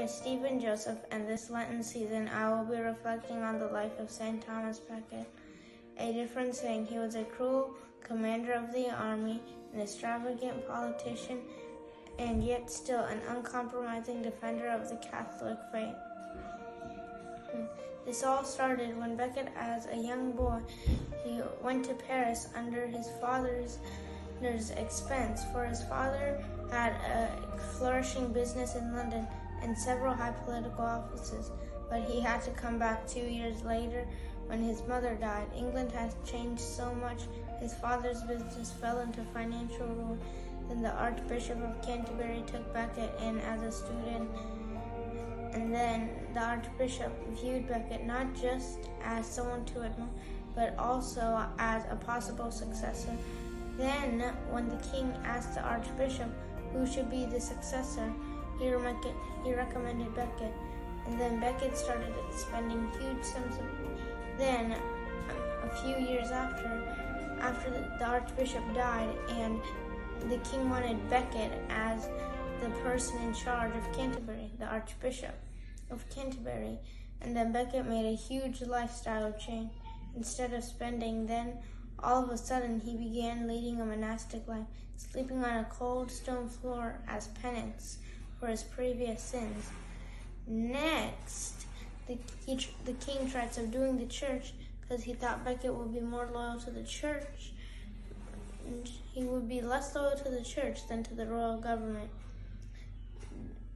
is Stephen Joseph, and this Lenten season I will be reflecting on the life of St. Thomas Becket. A different saying, he was a cruel commander of the army, an extravagant politician, and yet still an uncompromising defender of the Catholic faith. This all started when Becket, as a young boy, he went to Paris under his father's expense, for his father had a flourishing business in London and several high political offices, but he had to come back 2 years later when his mother died. England had changed so much, his father's business fell into financial ruin. Then the Archbishop of Canterbury took Becket in as a student, and then the Archbishop viewed Becket not just as someone to admire, but also as a possible successor. Then, when the king asked the Archbishop who should be the successor, he recommended Becket, and then Becket started spending huge sums of money. Then, a few years after the Archbishop died, and the king wanted Becket as the person in charge of Canterbury, the Archbishop of Canterbury, and then Becket made a huge lifestyle change. Instead of spending, then all of a sudden he began leading a monastic life, sleeping on a cold stone floor as penance for his previous sins. Next, the king tried subduing the church because he thought Becket would be more loyal to the church. He would be less loyal to the church than to the royal government.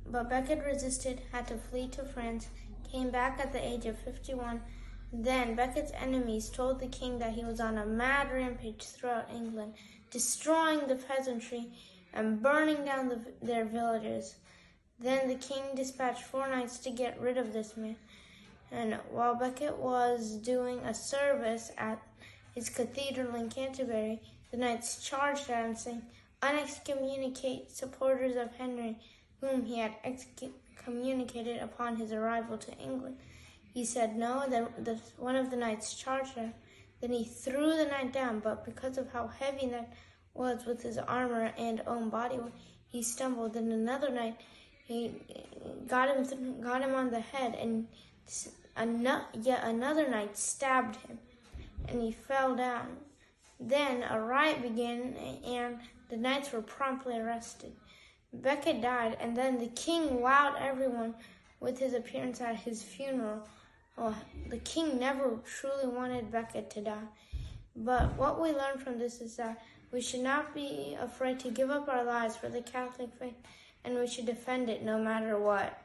But Becket resisted, had to flee to France, came back at the age of 51. Then Becket's enemies told the king that he was on a mad rampage throughout England, destroying the peasantry and burning down their villages. Then the king dispatched 4 knights to get rid of this man. And while Becket was doing a service at his cathedral in Canterbury, the knights charged at him, saying, "Unexcommunicate supporters of Henry, whom he had excommunicated upon his arrival to England." He said no. Then one of the knights charged him. Then he threw the knight down, but because of how heavy that was with his armor and own body, he stumbled. Then another knight, he got him on the head, and yet another knight stabbed him, and he fell down. Then a riot began, and the knights were promptly arrested. Becket died, and then the king wowed everyone with his appearance at his funeral. Well, the king never truly wanted Becket to die. But what we learn from this is that we should not be afraid to give up our lives for the Catholic faith, and we should defend it no matter what.